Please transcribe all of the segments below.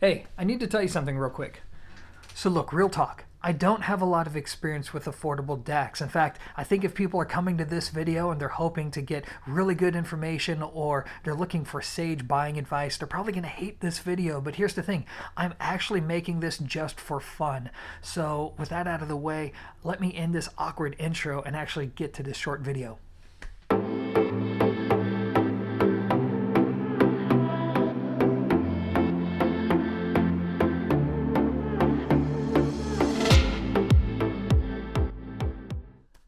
Hey, I need to tell you something real quick. So look, real talk. I don't have a lot of experience with affordable DACs. In fact, I think if people are coming to this video and they're hoping to get really good information or they're looking for sage buying advice, they're probably going to hate this video. But here's the thing. I'm actually making this just for fun. So with that out of the way, let me end this awkward intro and actually get to this short video.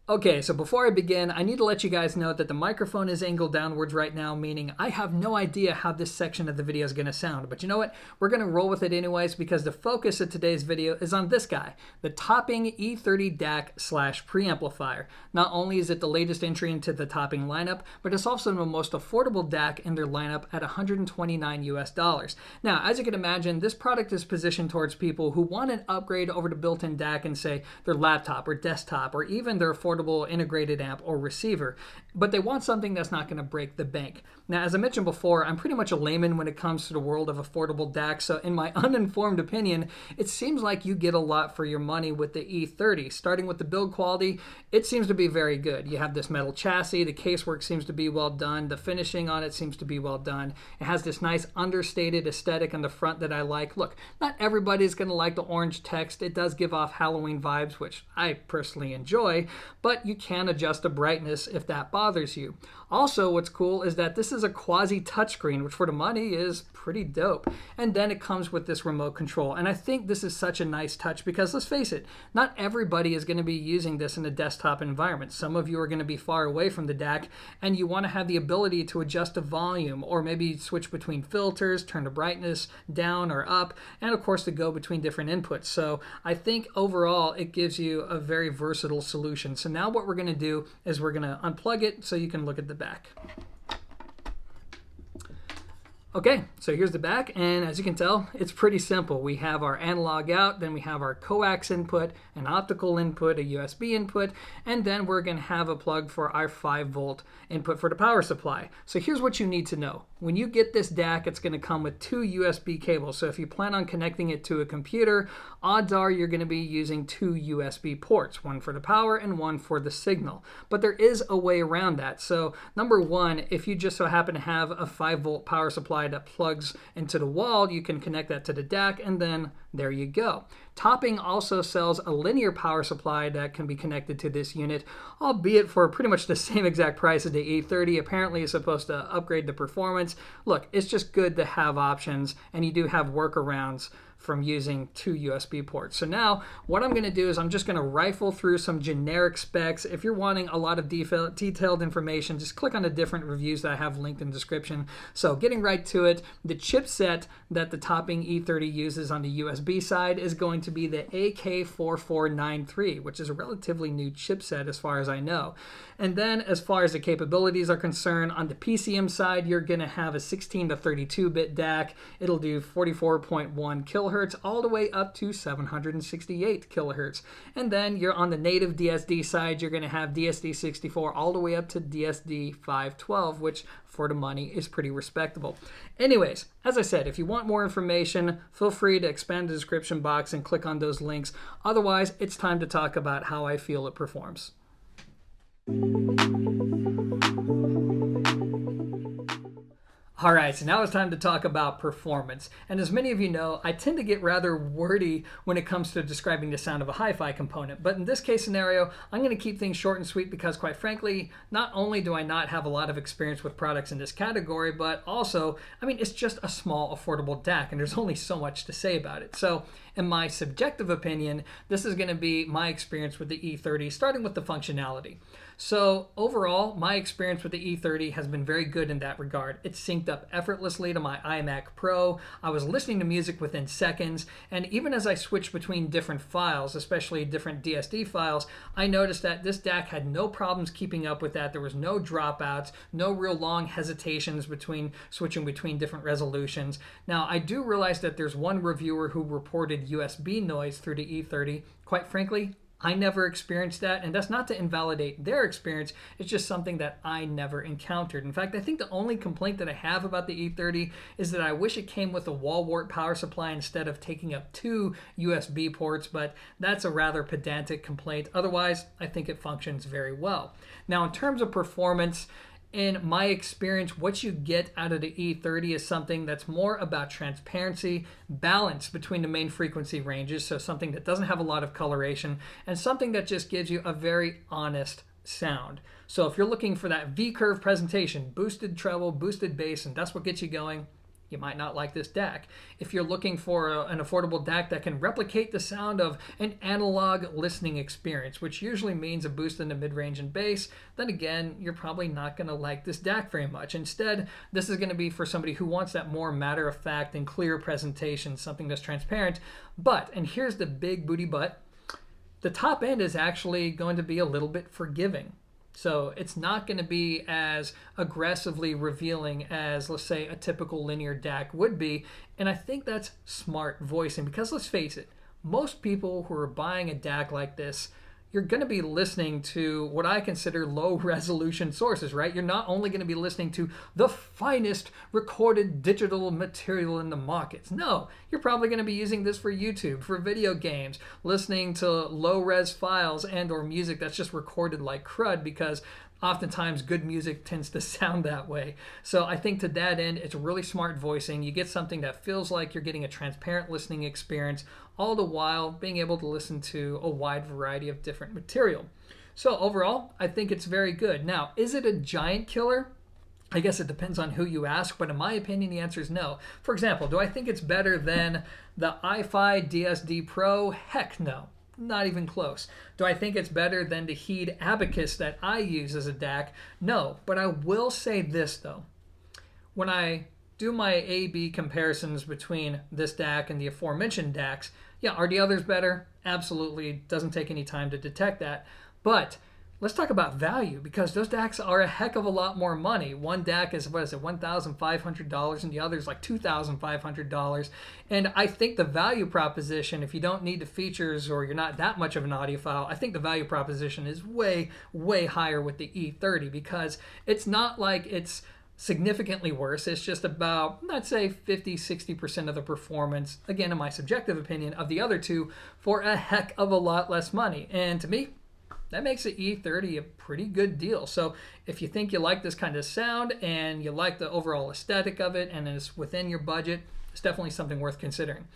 Okay, so before I begin, I need to let you guys know that the microphone is angled downwards right now, meaning I have no idea how this section of the video is going to sound. But you know what? We're going to roll with it anyways because the focus of today's video is on this guy, the Topping E30 DAC / preamplifier. Not only is it the latest entry into the Topping lineup, but it's also the most affordable DAC in their lineup at $129 US. Now, as you can imagine, this product is positioned towards people who want an upgrade over the built-in DAC in, say, their laptop or desktop or even their affordable integrated amp or receiver, but they want something that's not going to break the bank. Now, as I mentioned before, I'm pretty much a layman when it comes to the world of affordable DAC, so in my uninformed opinion, it seems like you get a lot for your money with the E30. Starting with the build quality, it seems to be very good. You have this metal chassis, the casework seems to be well done, the finishing on it seems to be well done. It has this nice understated aesthetic on the front that I like. Look, not everybody's going to like the orange text. It does give off Halloween vibes, which I personally enjoy, but you can adjust the brightness if that bothers you. Also, what's cool is that this is a quasi touchscreen, which for the money is pretty dope. And then it comes with this remote control. And I think this is such a nice touch because let's face it, not everybody is going to be using this in a desktop environment. Some of you are going to be far away from the DAC and you want to have the ability to adjust the volume or maybe switch between filters, turn the brightness down or up, and of course to go between different inputs. So I think overall it gives you a very versatile solution. So now what we're going to do is we're going to unplug it so you can look at the back. Okay, so here's the back, and as you can tell, it's pretty simple. We have our analog out, then we have our coax input, an optical input, a USB input, and then we're going to have a plug for our 5-volt input for the power supply. So here's what you need to know. When you get this DAC, it's going to come with 2 USB cables. So if you plan on connecting it to a computer, odds are you're going to be using 2 USB ports, one for the power and one for the signal. But there is a way around that. So number one, if you just so happen to have a 5-volt power supply that plugs into the wall, you can connect that to the DAC, and then there you go. Topping also sells a linear power supply that can be connected to this unit, albeit for pretty much the same exact price as the E30. Apparently it's supposed to upgrade the performance. Look, it's just good to have options, and you do have workarounds from using 2 USB ports. So now what I'm going to do is I'm just going to rifle through some generic specs. If you're wanting a lot of detailed information, just click on the different reviews that I have linked in the description. So getting right to it, the chipset that the Topping E30 uses on the USB side is going to be the AK4493, which is a relatively new chipset as far as I know. And then as far as the capabilities are concerned, on the PCM side, you're going to have a 16 to 32-bit DAC. It'll do 44.1 kilohertz all the way up to 768 kilohertz. And then you're on the native DSD side, you're going to have DSD64 all the way up to DSD512, which for the money is pretty respectable. Anyways, as I said, if you want more information, feel free to expand the description box and click on those links. Otherwise, it's time to talk about how I feel it performs. All right, so now it's time to talk about performance. And as many of you know, I tend to get rather wordy when it comes to describing the sound of a hi-fi component. But in this case scenario, I'm going to keep things short and sweet because quite frankly, not only do I not have a lot of experience with products in this category, but also, I mean, it's just a small affordable DAC and there's only so much to say about it. So in my subjective opinion, this is going to be my experience with the E30, starting with the functionality. So overall, my experience with the E30 has been very good in that regard. It's synced up effortlessly to my iMac Pro. I was listening to music within seconds, and even as I switched between different files, especially different DSD files, I noticed that this DAC had no problems keeping up with that. There was no dropouts, no real long hesitations between switching between different resolutions. Now, I do realize that there's one reviewer who reported USB noise through the E30. Quite frankly, I never experienced that, and that's not to invalidate their experience. It's just something that I never encountered. In fact, I think the only complaint that I have about the E30 is that I wish it came with a wall wart power supply instead of taking up 2 USB ports, but that's a rather pedantic complaint. Otherwise, I think it functions very well. Now, in terms of performance, in my experience, what you get out of the E30 is something that's more about transparency, balance between the main frequency ranges, so something that doesn't have a lot of coloration, and something that just gives you a very honest sound. So if you're looking for that V-curve presentation, boosted treble, boosted bass, and that's what gets you going, you might not like this DAC. If you're looking for an affordable DAC that can replicate the sound of an analog listening experience, which usually means a boost in the mid-range and bass, then again, you're probably not going to like this DAC very much. Instead, this is going to be for somebody who wants that more matter-of-fact and clear presentation, something that's transparent. But, and here's the big booty but, the top end is actually going to be a little bit forgiving. So it's not going to be as aggressively revealing as, let's say, a typical linear DAC would be. And I think that's smart voicing because let's face it, most people who are buying a DAC like this, you're going to be listening to what I consider low resolution sources, right? You're not only going to be listening to the finest recorded digital material in the markets. No, you're probably going to be using this for YouTube, for video games, listening to low res files and or music that's just recorded like crud because oftentimes good music tends to sound that way. So I think to that end, it's really smart voicing. You get something that feels like you're getting a transparent listening experience, all the while being able to listen to a wide variety of different material. So overall, I think it's very good. Now, is it a giant killer? I guess it depends on who you ask, but in my opinion, the answer is no. For example, do I think it's better than the iFi DSD Pro? Heck no. Not even close. Do I think it's better than the Heed Abacus that I use as a DAC? No, but I will say this though. When I do my A-B comparisons between this DAC and the aforementioned DACs, yeah, are the others better? Absolutely. Doesn't take any time to detect that. But let's talk about value because those DACs are a heck of a lot more money. One DAC is, what is it, $1,500 and the other is like $2,500. And I think the value proposition, if you don't need the features or you're not that much of an audiophile, I think the value proposition is way, way higher with the E30 because it's not like it's significantly worse. It's just about, let's say, 50-60% of the performance, again, in my subjective opinion, of the other two for a heck of a lot less money. And to me, that makes the E30 a pretty good deal. So if you think you like this kind of sound and you like the overall aesthetic of it and it's within your budget, it's definitely something worth considering.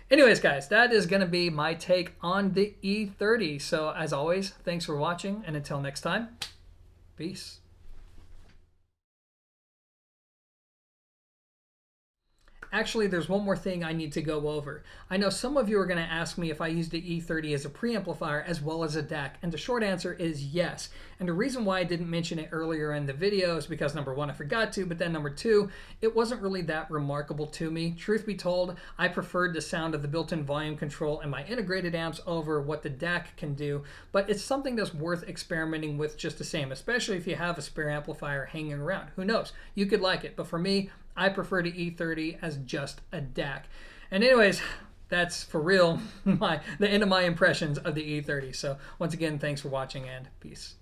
Anyways, guys, that is going to be my take on the E30. So as always, thanks for watching, and until next time, peace. Actually, there's one more thing I need to go over. I know some of you are going to ask me if I use the E30 as a preamplifier as well as a DAC, and the short answer is yes. And the reason why I didn't mention it earlier in the video is because number one, I forgot to, but then number two, it wasn't really that remarkable to me. Truth be told, I preferred the sound of the built-in volume control and my integrated amps over what the DAC can do, but it's something that's worth experimenting with just the same, especially if you have a spare amplifier hanging around. Who knows? You could like it, but for me, I prefer the E30 as just a DAC. And anyways, that's for real the end of my impressions of the E30. So once again, thanks for watching and peace.